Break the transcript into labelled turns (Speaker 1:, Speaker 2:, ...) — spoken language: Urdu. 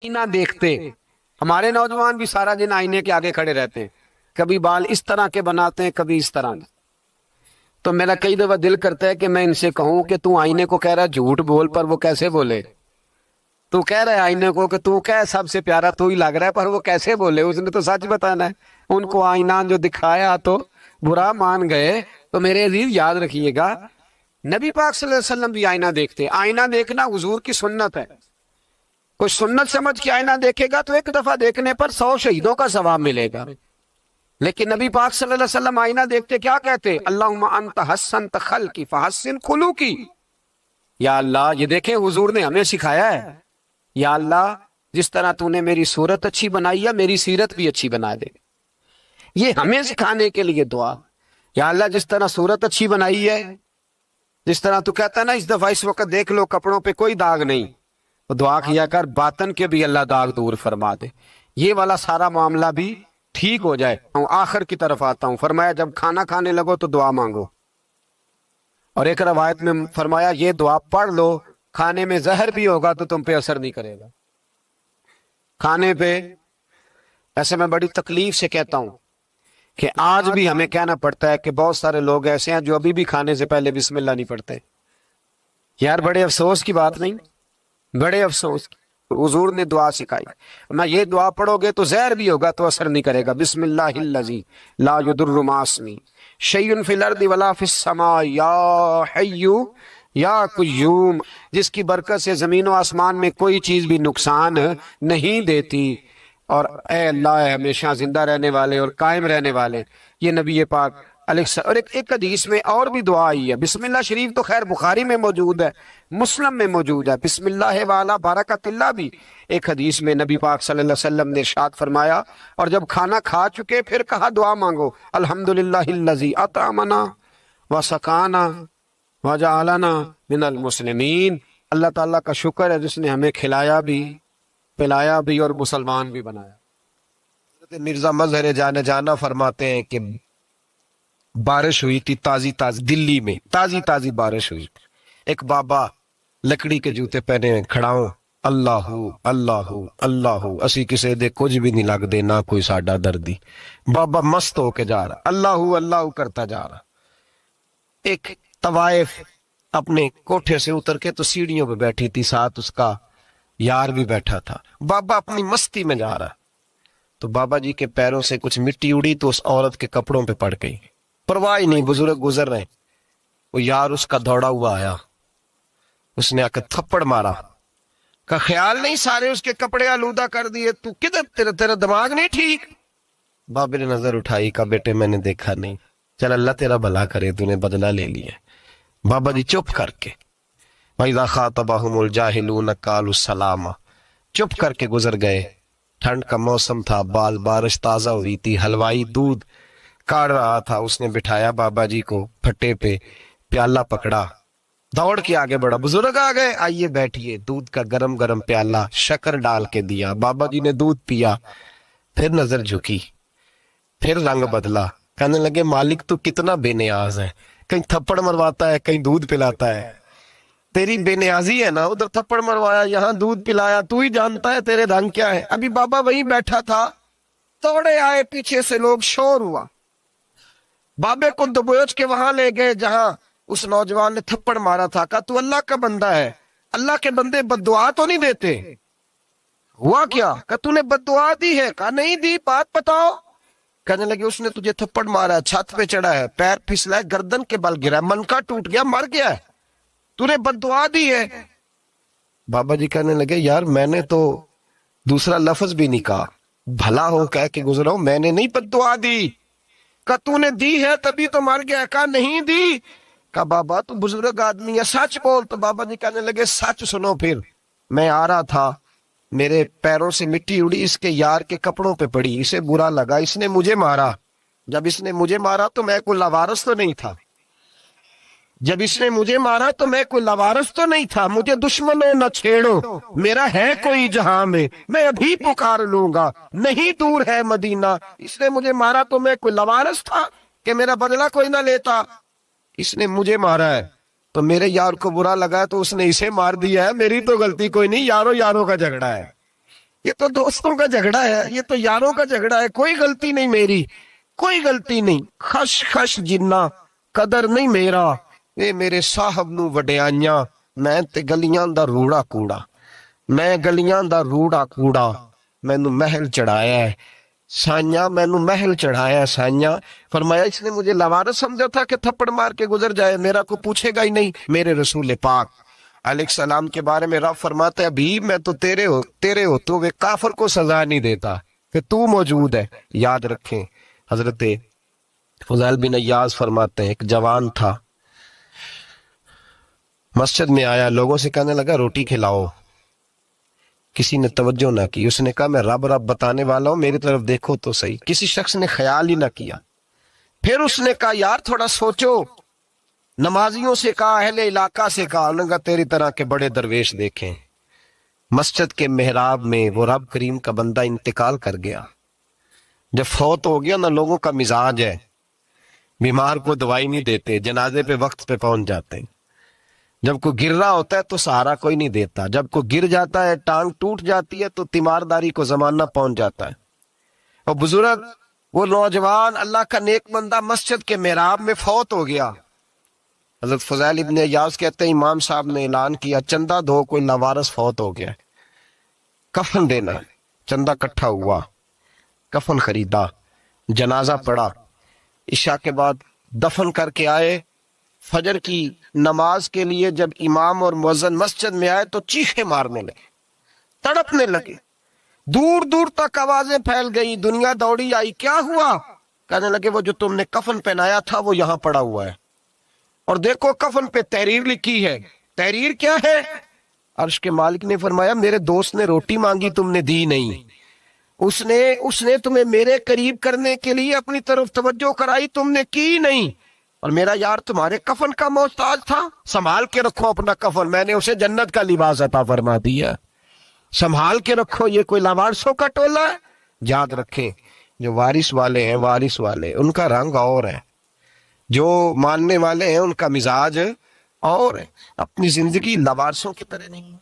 Speaker 1: آئینہ دیکھتے. ہمارے نوجوان بھی سارا دن آئینے کے آگے کھڑے رہتے ہیں، کبھی بال اس طرح کے بناتے ہیں، کبھی اس طرح کے. تو میرا کئی دفعہ دل کرتا ہے کہ میں ان سے کہوں کہ تو آئینے کو کہہ رہا ہے جھوٹ بول، پر وہ کیسے بولے؟ تو کہہ رہا ہے آئینے کو کہ تو کیا سب سے پیارا تو ہی لگ رہا ہے، پر وہ کیسے بولے؟ اس نے تو سچ بتانا ہے. ان کو آئینہ جو دکھایا تو برا مان گئے. تو میرے عزیز یاد رکھیے گا، نبی پاک صلی اللہ علیہ وسلم بھی آئینہ دیکھتے. آئینہ دیکھنا حضور کی سنت ہے. کوئی سنت سمجھ کے آئینہ دیکھے گا تو ایک دفعہ دیکھنے پر 100 شہیدوں کا ثواب ملے گا. لیکن نبی پاک صلی اللہ علیہ وسلم آئینہ دیکھتے کیا کہتے؟ اللہم انت حسنت خلقی فحسن خلوقی. یا اللہ، یہ دیکھیں حضور نے ہمیں سکھایا ہے، یا اللہ جس طرح تو نے میری صورت اچھی بنائی ہے میری سیرت بھی اچھی بنا دے. یہ ہمیں سکھانے کے لیے دعا. یا اللہ جس طرح صورت اچھی بنائی ہے، جس طرح تو کہتا ہے نا اس دفعہ اس وقت دیکھ لو کپڑوں پہ کوئی داغ نہیں، تو دعا کیا کر باطن کے بھی اللہ داغ دور فرما دے، یہ والا سارا معاملہ بھی ٹھیک ہو جائے. آخر کی طرف آتا ہوں. فرمایا جب کھانا کھانے لگو تو دعا مانگو. اور ایک روایت میں فرمایا یہ دعا پڑھ لو، کھانے میں زہر بھی ہوگا تو تم پہ اثر نہیں کرے گا. کھانے پہ ایسے میں بڑی تکلیف سے کہتا ہوں کہ آج بھی ہمیں کہنا پڑتا ہے کہ بہت سارے لوگ ایسے ہیں جو ابھی بھی کھانے سے پہلے بسم اللہ نہیں پڑھتے. یار بڑے افسوس کی بات نہیں؟ بڑے افسوس کی. حضور نے دعا سکھائی، میں یہ دعا پڑھو گے تو زہر بھی ہوگا تو اثر نہیں کرے گا. بسم اللہ الذی لا یضر مع اسمہ شیء فی الارض ولا فی السماء یا حی یا قیوم، جس کی برکت سے زمین و آسمان میں کوئی چیز بھی نقصان نہیں دیتی. اور اے اللہ اے ہمیشہ زندہ رہنے والے اور قائم رہنے والے. یہ نبی پاک علیہ السلام. اور ایک حدیث میں اور بھی دعا آئی ہے. بسم اللہ شریف تو خیر بخاری میں موجود ہے، مسلم میں موجود ہے. بسم اللہ والا بارکت اللہ بھی ایک حدیث میں نبی پاک صلی اللہ علیہ وسلم نے ارشاد فرمایا. اور جب کھانا کھا چکے پھر کہا دعا مانگو، الحمدللہ الذی اطعمنا وسقانا وجعلنا من المسلمین. اللہ تعالیٰ کا شکر ہے جس نے ہمیں کھلایا بھی، پلایا بھی اور مسلمان بھی بنایا.
Speaker 2: مرزا مظہر جانا فرماتے ہیں کہ بارش ہوئی تھی تازی دلی میں تازی بارش ہوئی. ایک بابا لکڑی کے جوتے پہنے کھڑا ہوں، اللہ اللہ اللہ، اسی کسے دے کچھ بھی نہیں لگ دے نہ کوئی ساڈا دردی. بابا مست ہو کے جا رہا، اللہ اللہ کرتا جا رہا. ایک طوائف اپنے کوٹھے سے اتر کے تو سیڑھیوں پہ بیٹھی تھی، ساتھ اس کا یار بھی بیٹھا تھا. بابا اپنی مستی میں جا رہا، تو بابا جی کے پیروں سے کچھ مٹی اڑی تو اس عورت کے کپڑوں پہ پڑ گئی. پرواہ ہی نہیں، بزرگ گزر رہے. وہ یار اس کا دوڑا ہوا آیا، اس نے آ کے تھپڑ مارا. کا خیال نہیں سارے اس کے کپڑے آلودہ کر دیے، تو کدھر تیرا دماغ نہیں ٹھیک؟ بابے نے نظر اٹھائی، کہا بیٹے میں نے دیکھا نہیں، چل اللہ تیرا بھلا کرے، تو نے بدلہ لے لیا. بابا جی چپ کر کے وَإِذَا خَاطَبَهُمُ الْجَاهِلُونَ قَالُوا السَّلَامَ، چپ کر کے گزر گئے. ٹھنڈ کا موسم تھا، بارش تازہ ہوئی تھی، حلوائی دودھ کاڑ رہا تھا. اس نے بٹھایا بابا جی کو پھٹے پہ، پیالہ پکڑا، دوڑ کے آگے بڑھا. بزرگ آ گئے، آئیے بیٹھیے. دودھ کا گرم گرم پیالہ شکر ڈال کے دیا. بابا جی نے دودھ پیا، پھر نظر جھکی، پھر رنگ بدلا. کہنے لگے مالک تو کتنا بے نیاز ہے، کہیں تھپڑ مرواتا ہے کہیں دودھ پلاتا ہے. تیری بے نیازی ہے نا، ادھر تھپڑ مروایا یہاں دودھ پلایا، تو ہی جانتا ہے تیرے رنگ کیا ہے. ابھی بابا وہیں بیٹھا تھا، توڑے آئے پیچھے سے لوگ، شور ہوا. بابے کو دبوچ کے وہاں لے گئے جہاں اس نوجوان نے تھپڑ مارا تھا. کہا تو اللہ کا بندہ ہے، اللہ کے بندے بد دعا تو نہیں دیتے. ہوا کیا؟ کہ تو نے بد دعا دی ہے. کہا نہیں دی، بات بتاؤ. کہنے لگے اس نے تجھے تھپڑ مارا ہے، چھت پہ چڑھا ہے، پیر پھسلا ہے، گردن کے بل گرا ہے، من کا ٹوٹ گیا، مر گیا ہے، تو نے بد دعا دی ہے. بابا جی کہنے لگے یار میں نے تو دوسرا لفظ بھی نہیں کہا، بھلا ہو کہہ کے گزرا ہوں، میں نے نہیں بد دعا دی. کہ تو نے دی ہے تبھی تو مر گیا. کہا نہیں دی. کہا بابا تو بزرگ آدمی ہے، سچ بول. تو بابا جی کہنے لگے سچ سنو. پھر میں آ رہا تھا، میرے پیروں سے مٹی اڑی، اس کے یار کے کپڑوں پہ پڑی، اسے برا لگا، اس نے مجھے مارا. جب اس نے مجھے مارا تو میں کوئی لوارث تو نہیں تھا، جب اس نے مجھے مارا تو میں کوئی لوارث تو نہیں تھا. مجھے دشمنوں نہ چھیڑو، میرا ہے کوئی جہاں میں ابھی پکار لوں گا، نہیں دور ہے مدینہ. اس نے مجھے مارا تو میں کوئی لوارث تھا کہ میرا بدلہ کوئی نہ لیتا. اس نے مجھے مارا ہے تو میرے یار کو برا لگا ہے تو اس نے اسے مار دیا ہے، میری تو غلطی کوئی نہیں، یاروں کا جھگڑا ہے. یہ تو دوستوں کا جھگڑا ہے, یہ تو یاروں کا جھگڑا ہے, کوئی غلطی نہیں میری, کوئی غلطی نہیں. خش خش جنہ قدر نہیں میرا, اے میرے صاحب نو وڈیائیاں, میں تے گلیاں دا روڑا کوڑا, میں گلیاں دا روڑا کوڑا, مینوں محل چڑھایا ہے سائیاں, مینوں محل چڑھایا ہے سائیاں. فرمایا اس نے مجھے لوارث سمجھا تھا کہ تھپڑ مار کے گزر جائے, میرا کو پوچھے گا ہی نہیں. میرے رسول پاک علیہ السلام کے بارے میں رب فرماتا ہے ابھی میں تو تیرے ہوتے ہوئے کافر کو سزا نہیں دیتا کہ تو موجود ہے. یاد رکھیں حضرت فضیل بن ایاز فرماتے ہیں ایک جوان تھا, مسجد میں آیا, لوگوں سے کہنے لگا روٹی کھلاؤ, کسی نے توجہ نہ کی. اس نے کہا میں رب رب بتانے والا ہوں, میری طرف دیکھو تو صحیح. کسی شخص نے خیال ہی نہ کیا. پھر اس نے کہا یار تھوڑا سوچو, نمازیوں سے کہا, اہل علاقہ سے کہا, انہوں نے کہا تیری طرح کے بڑے درویش دیکھیں. مسجد کے محراب میں وہ رب کریم کا بندہ انتقال کر گیا. جب فوت ہو گیا نا, لوگوں کا مزاج ہے بیمار کو دوائی نہیں دیتے, جنازے پہ وقت پہ پہنچ جاتے ہیں. جب کوئی گر رہا ہوتا ہے تو سہارا کوئی نہیں دیتا, جب کوئی گر جاتا ہے ٹانگ ٹوٹ جاتی ہے تو تیمارداری کو زمانہ پہنچ جاتا ہے. اور بزرگ وہ نوجوان اللہ کا نیک بندہ مسجد کے محراب میں فوت ہو گیا. حضرت فضیل ابن ایاز کہتے ہیں امام صاحب نے اعلان کیا چندہ دو, کوئی لاوارث فوت ہو گیا, کفن دینا. چندہ کٹھا ہوا, کفن خریدا, جنازہ پڑا, عشاء کے بعد دفن کر کے آئے. فجر کی نماز کے لیے جب امام اور مؤذن مسجد میں آئے تو چیخے مارنے لگے, تڑپنے لگے, دور دور تک آوازیں پھیل گئی, دنیا دوڑی آئی. کیا ہوا؟ کہنے لگے وہ جو تم نے کفن پہنایا تھا وہ یہاں پڑا ہوا ہے, اور دیکھو کفن پہ تحریر لکھی ہے. تحریر کیا ہے؟ عرش کے مالک نے فرمایا میرے دوست نے روٹی مانگی تم نے دی نہیں, اس نے تمہیں میرے قریب کرنے کے لیے اپنی طرف توجہ کرائی, تم نے کی نہیں. اور میرا یار تمہارے کفن کا محتاج تھا, سنبھال کے رکھو اپنا کفن, میں نے اسے جنت کا لباس عطا فرما دیا, سنبھال کے رکھو. یہ کوئی لاوارثوں کا ٹولہ ہے؟ یاد رکھیں جو وارث والے ہیں, وارث والے ان کا رنگ اور ہے, جو ماننے والے ہیں ان کا مزاج اور ہے. اپنی زندگی لاوارثوں کی طرح نہیں.